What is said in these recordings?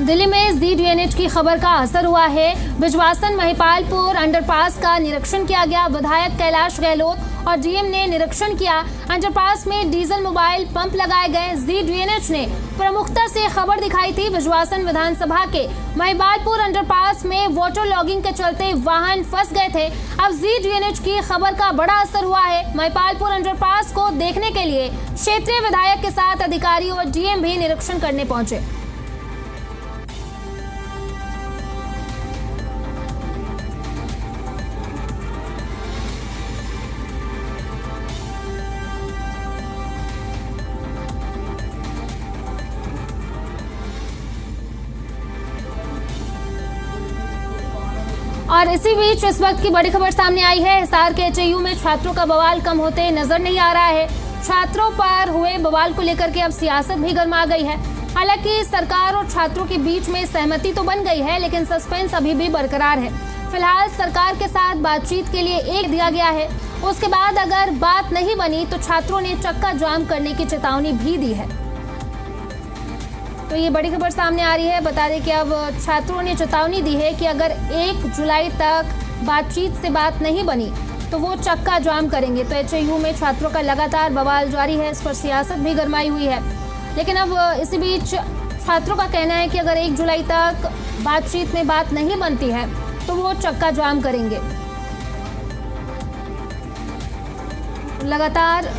दिल्ली में ZDNH की खबर का असर हुआ है। बिजवासन महिपालपुर अंडरपास का निरीक्षण किया गया। विधायक कैलाश गहलोत और डीएम ने निरीक्षण किया। अंडरपास में डीजल मोबाइल पंप लगाए गए। ZDNH ने प्रमुखता से खबर दिखाई थी। बिजवासन विधानसभा के महिपालपुर अंडरपास में वाटर लॉगिंग के चलते वाहन फंस गए थे। अब ZDNH की खबर का बड़ा असर हुआ है। महिपालपुर अंडरपास को देखने के लिए क्षेत्रीय विधायक के साथ अधिकारी और डीएम भी निरीक्षण करने पहुंचे। और इसी बीच इस वक्त की बड़ी खबर सामने आई है। हिसार के HAU में छात्रों का बवाल कम होते नजर नहीं आ रहा है। छात्रों पर हुए बवाल को लेकर के अब सियासत भी गर्मा गई है। हालांकि सरकार और छात्रों के बीच में सहमति तो बन गई है, लेकिन सस्पेंस अभी भी बरकरार है। फिलहाल सरकार के साथ बातचीत के लिए एक दिया गया है। उसके बाद अगर बात नहीं बनी तो छात्रों ने चक्का जाम करने की चेतावनी भी दी है। तो ये बड़ी खबर सामने आ रही है। बता दें कि अब छात्रों ने चेतावनी दी है कि अगर 1 जुलाई तक बातचीत से बात नहीं बनी तो वो चक्का जाम करेंगे। तो HAU में छात्रों का लगातार बवाल जारी है। इस पर सियासत भी गरमाई हुई है। लेकिन अब इसी बीच छात्रों का कहना है कि अगर 1 जुलाई तक बातचीत में बात नहीं बनती है तो वो चक्का जाम करेंगे। लगातार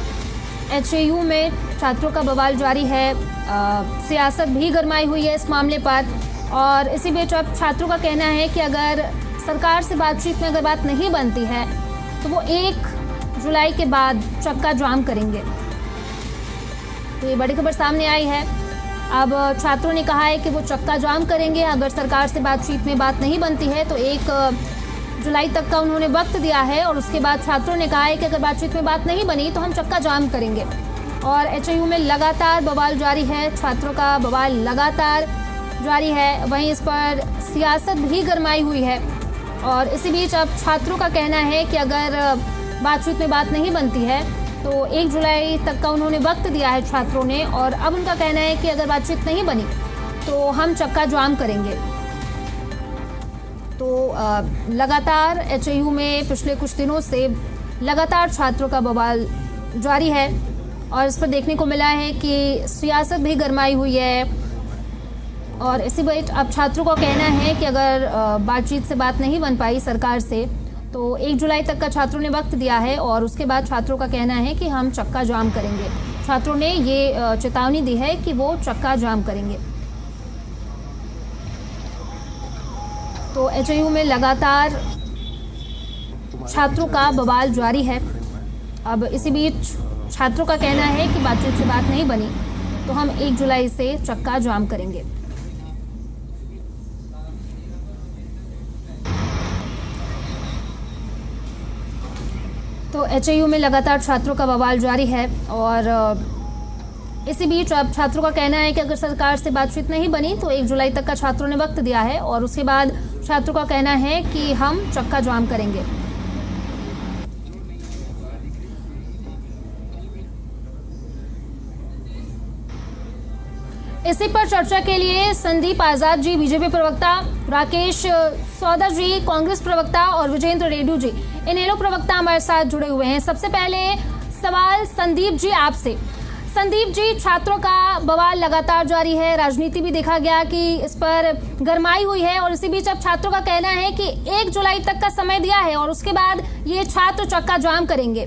HAU में छात्रों का बवाल जारी है। सियासत भी गरमाई हुई है इस मामले पर। और इसी बीच अब छात्रों का कहना है कि अगर सरकार से बातचीत में अगर बात नहीं बनती है तो वो 1 जुलाई के बाद चक्का जाम करेंगे। तो ये बड़ी खबर सामने आई है। अब छात्रों ने कहा है कि वो चक्का जाम करेंगे अगर सरकार से बातचीत में बात नहीं बनती है। तो 1 जुलाई तक का उन्होंने वक्त दिया है और उसके बाद छात्रों ने कहा है कि अगर बातचीत में बात नहीं बनी तो हम चक्का जाम करेंगे। और HAU में लगातार बवाल जारी है। छात्रों का बवाल लगातार जारी है। वहीं इस पर सियासत भी गरमाई हुई है। और इसी बीच अब छात्रों का कहना है कि अगर बातचीत में बात नहीं बनती है तो 1 जुलाई तक का उन्होंने वक्त दिया है छात्रों ने। और अब उनका कहना है कि अगर बातचीत नहीं बनी तो हम चक्का जाम करेंगे। तो लगातार HAU में पिछले कुछ दिनों से लगातार छात्रों का बवाल जारी है। और इस पर देखने को मिला है कि सियासत भी गरमाई हुई है। और इसी बीच अब छात्रों का कहना है कि अगर बातचीत से बात नहीं बन पाई सरकार से तो 1 जुलाई तक का छात्रों ने वक्त दिया है। और उसके बाद छात्रों का कहना है कि हम चक्का जाम करेंगे। छात्रों ने ये चेतावनी दी है कि वो चक्का जाम करेंगे। तो HAU में लगातार छात्रों का बवाल जारी है। अब इसी बीच छात्रों का कहना है कि बातचीत से बात नहीं बनी तो हम 1 जुलाई से चक्का जाम करेंगे। तो HAU में लगातार छात्रों का बवाल जारी है। और इसी बीच अब छात्रों का कहना है कि अगर सरकार से बातचीत नहीं बनी तो 1 जुलाई तक का छात्रों ने वक्त दिया है। और उसके बाद छात्रों का कहना है कि हम चक्का जाम करेंगे। इसी पर चर्चा के लिए संदीप आजाद जी बीजेपी प्रवक्ता, राकेश सौदा जी कांग्रेस प्रवक्ता और विजेंद्र रेड्डी जी इनेलो प्रवक्ता हमारे साथ जुड़े हुए हैं। सबसे पहले सवाल संदीप जी आपसे। संदीप जी, छात्रों का बवाल लगातार जारी है। राजनीति भी देखा गया कि इस पर गरमाई हुई है। और इसी बीच अब छात्रों का कहना है कि 1 जुलाई तक का समय दिया है और उसके बाद ये छात्र चक्का जाम करेंगे।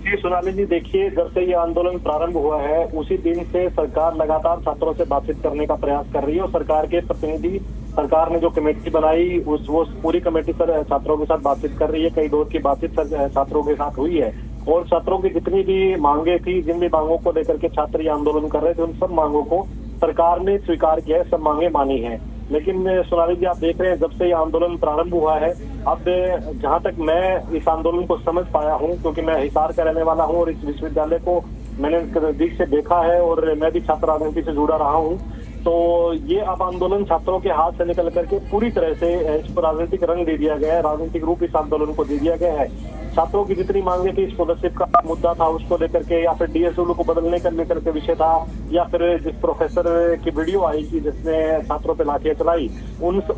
जी सोनाली जी, देखिए, जब से ये आंदोलन प्रारंभ हुआ है उसी दिन से सरकार लगातार छात्रों से बातचीत करने का प्रयास कर रही है। और सरकार के प्रतिनिधि, सरकार ने जो कमेटी बनाई वो पूरी कमेटी सर छात्रों के साथ बातचीत कर रही है। कई दौर की बातचीत छात्रों के साथ हुई है। और छात्रों की जितनी भी मांगे थी, जिन भी मांगों को लेकर के छात्र ये आंदोलन कर रहे थे, उन सब मांगों को सरकार ने स्वीकार किया है, सब मांगे मानी है। लेकिन सोनाली जी, आप देख रहे हैं जब से ये आंदोलन प्रारंभ हुआ है, अब जहां तक मैं इस आंदोलन को समझ पाया हूं, क्योंकि मैं हिसार का रहने वाला हूं और इस विश्वविद्यालय को मैंने नजदीक से देखा है और मैं भी छात्र राजनीति से जुड़ा रहा हूं, तो ये अब आंदोलन छात्रों के हाथ से निकल करके पूरी तरह से इस पर राजनीतिक रंग दे दिया गया है, राजनीतिक रूप इस आंदोलन को दे दिया गया है। छात्रों की जितनी मांगे थी, स्कॉलरशिप का मुद्दा था उसको लेकर के, या फिर डीएसडब्ल्यू को बदलने का लेकर के विषय था, या फिर जिस प्रोफेसर की वीडियो आई कि जिसने छात्रों पे लाठियां चलाई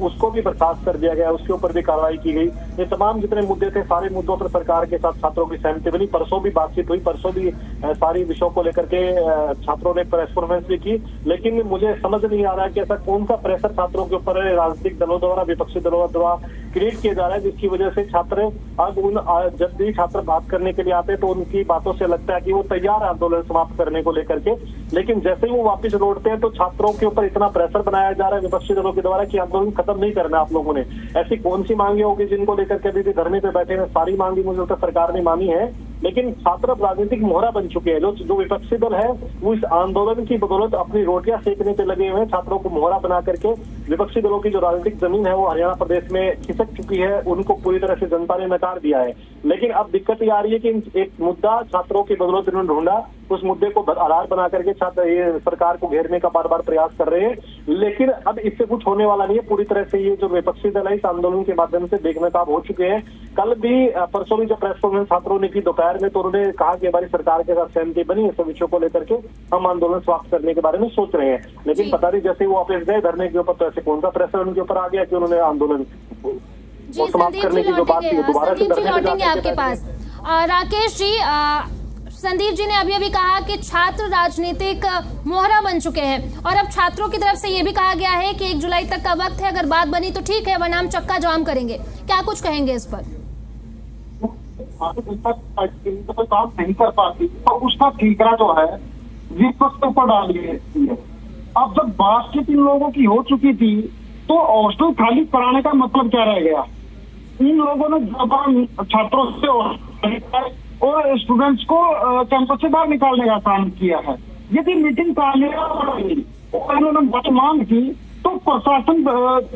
उसको भी बर्खास्त कर दिया गया, उसके ऊपर भी कार्रवाई की गई। ये तमाम जितने मुद्दे थे, सारे मुद्दों पर सरकार के साथ छात्रों की सहमति बनी। परसों भी बातचीत हुई, परसों भी सारी विषयों को लेकर के छात्रों ने प्रेस कॉन्फ्रेंस भी की। लेकिन मुझे समझ नहीं आ रहा है कि ऐसा कौन सा प्रेशर छात्रों के ऊपर राजनीतिक दलों द्वारा, विपक्षी दलों द्वारा क्रिएट किया जा रहा है, जिसकी वजह से छात्र अब जब भी छात्र बात करने के लिए आते हैं तो उनकी बातों से लगता है कि वो तैयार है आंदोलन समाप्त करने को लेकर के, लेकिन जैसे ही वो वापस लौटते हैं तो छात्रों के ऊपर इतना प्रेशर बनाया जा रहा है विपक्षी दलों के द्वारा कि आंदोलन खत्म नहीं करना आप लोगों ने। ऐसी कौन सी मांगे होगी जिनको लेकर के अभी भी धरने पे बैठे हैं? सारी मांगी मुझे लगता है सरकार ने मानी है, लेकिन छात्र राजनीतिक मोहरा बन चुके हैं। जो विपक्षी दल है वो इस आंदोलन की बदौलत अपनी रोटियां सेकने पे लगे हुए हैं, छात्रों को मोहरा बना करके। विपक्षी दलों की जो राजनीतिक जमीन है वो हरियाणा प्रदेश में खिसक चुकी है, उनको पूरी तरह से जनता ने नकार दिया है। लेकिन अब दिक्कत ये आ रही है कि एक मुद्दा छात्रों की बदौलत इन्होंने ढूंढा, उस मुद्दे को आधार बना करके छात्र ये सरकार को घेरने का बार बार प्रयास कर रहे हैं, लेकिन अब इससे कुछ होने वाला नहीं है। पूरी तरह से ये जो विपक्षी दल है इस आंदोलन के माध्यम से बेनकाब हो चुके हैं। कल भी परसों भी जब प्रेस कॉन्फ्रेंस छात्रों ने की दोपहर में, तो उन्होंने कहा कि हमारी सरकार के साथ सहमति बनी, इस विषयों को लेकर के हम आंदोलन समाप्त करने के बारे में सोच रहे हैं। लेकिन पता नहीं जैसे वो वापस गए धरने के ऊपर तो ऐसे कौन सा प्रेशर उनके ऊपर आ गया कि उन्होंने आंदोलन समाप्त करने की जो बात थी दोबारा से लौटेंगे आपके पास। राकेश जी, संदीप जी ने अभी कहा कि छात्र राजनीतिक मोहरा बन चुके हैं, और अब छात्रों की तरफ से ये भी कहा गया है कि 1 जुलाई तक का वक्त है, अगर बात बनी तो ठीक है, वरना हम चक्का जाम करेंगे। क्या कुछ कहेंगे इस पर? तो काम नहीं कर पाती तो उसका ठीकरा जो है विपक्ष के ऊपर डाल दिए। अब जब बातचीत इन लोगों की हो चुकी थी तो हॉस्टल खाली कराने का मतलब क्या रह गया? इन लोगों ने छात्रों से और स्टूडेंट्स को कैंपस से बाहर निकालने का काम किया है। यदि मीटिंग कामयाब और इन्होंने मांग की तो प्रशासन,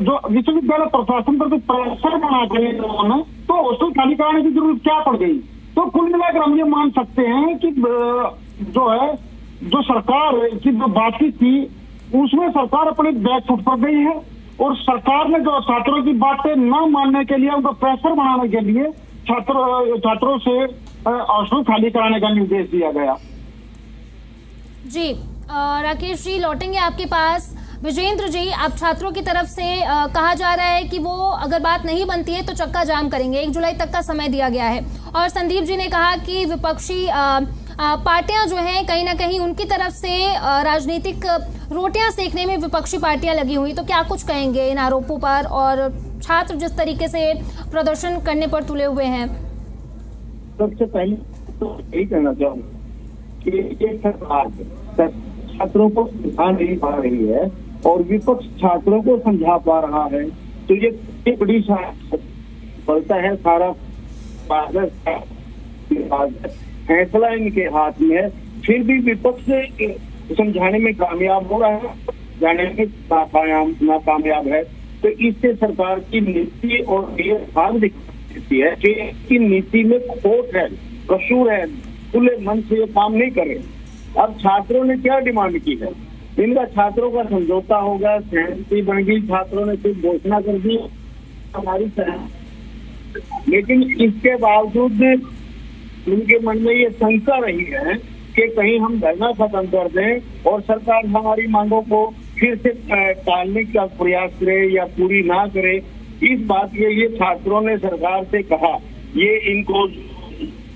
जो विश्वविद्यालय प्रशासन पर प्रेशर बना के उन्होंने तो हॉस्टल खाली कराने की जरूरत क्या पड़ गई? तो कुल मिलाकर हम ये मान सकते हैं कि जो है, जो सरकार की जो बातचीत थी उसमें सरकार अपने बैक फुट पर गई है, और सरकार ने जो छात्रों की बातें न मानने के लिए, उनको प्रेशर बनाने के लिए छात्रों से हॉस्टल खाली कराने का निर्देश दिया गया। जी राकेश जी, लौटेंगे आपके पास। विजेंद्र जी, आप छात्रों की तरफ से कहा जा रहा है कि वो अगर बात नहीं बनती है तो चक्का जाम करेंगे, 1 जुलाई तक का समय दिया गया है, और संदीप जी ने कहा कि विपक्षी पार्टियां जो हैं कहीं ना कहीं उनकी तरफ से राजनीतिक रोटियां सेकने में विपक्षी पार्टियां लगी हुई। तो क्या कुछ कहेंगे इन आरोपों पर, और छात्र जिस तरीके से प्रदर्शन करने पर तुले हुए हैं? सबसे पहले तो यही कहना चाहूँगा कि ये सरकार छात्रों को समझा नहीं पा रही है और विपक्ष छात्रों को समझा पा रहा है, तो ये बड़ी बोलता है सारा फैसला इनके हाथ में है। फिर भी विपक्ष समझाने में कामयाब हो रहा है, जाने में नाकामयाब है। तो इससे सरकार की नीति और ये भाग दिखती है कि नीति में खोट है, कसूर है, खुले मन से ये काम नहीं कर रहे। अब छात्रों ने क्या डिमांड की है? इनका छात्रों का समझौता होगा, सहमति बन गई, छात्रों ने सिर्फ घोषणा कर दी हमारी सहमति, लेकिन इसके बावजूद उनके मन में ये शंका रही है कि कहीं हम धरना खत्म कर दें और सरकार हमारी मांगों को फिर से टालने का प्रयास करे या पूरी ना करे। इस बात के लिए छात्रों ने सरकार से कहा, ये इनको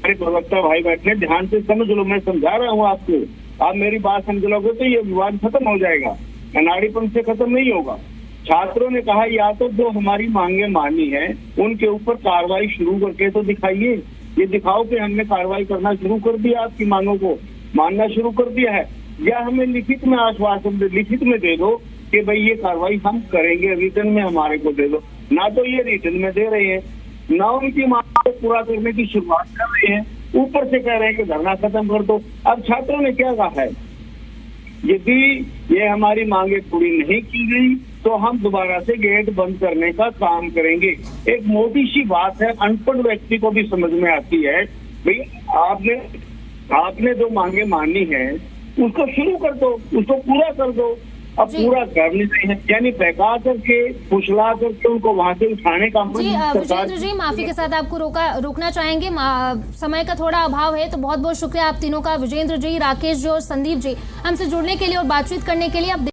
प्रवक्ता भाई बैठे ध्यान से समझ लो, मैं समझा रहा हूँ आपको, आप मेरी बात समझ लोगे तो ये विवाद खत्म हो जाएगा, अनाड़ीपन से खत्म नहीं होगा। छात्रों ने कहा या तो जो हमारी मांगे मानी है उनके ऊपर कार्रवाई शुरू करके तो दिखाइए, ये दिखाओ कि हमने कार्रवाई करना शुरू कर दिया, आपकी मांगों को मानना शुरू कर दिया है, या हमें लिखित में आश्वासन लिखित में दे दो कि भाई ये कार्रवाई हम करेंगे, रिटर्न में हमारे को दे दो। ना तो ये रिटर्न में दे रहे हैं, ना उनकी मांग को पूरा करने की शुरुआत कर रहे हैं, ऊपर से कह रहे हैं कि धरना खत्म कर दो। अब छात्रों ने क्या कहा है, यदि ये हमारी मांगे पूरी नहीं की गई तो हम दोबारा से गेट बंद करने का काम करेंगे। एक मोटी सी बात है, अनपढ़ व्यक्ति को भी समझ में आती है, भाई आपने जो मांगे मानी है उसको शुरू कर दो, उसको पूरा कर दो। अब जी। पूरा कर नहीं रहे हैं, यानी बहका करके फुसला करके उनको वहां से उठाने का मन जी सरकार विजेंद्र जी, माफी के साथ आपको रोकना चाहेंगे, समय का थोड़ा अभाव है, तो बहुत बहुत शुक्रिया आप तीनों का, विजेंद्र जी, राकेश जी और संदीप जी, हमसे जुड़ने के लिए और बातचीत करने के लिए। अब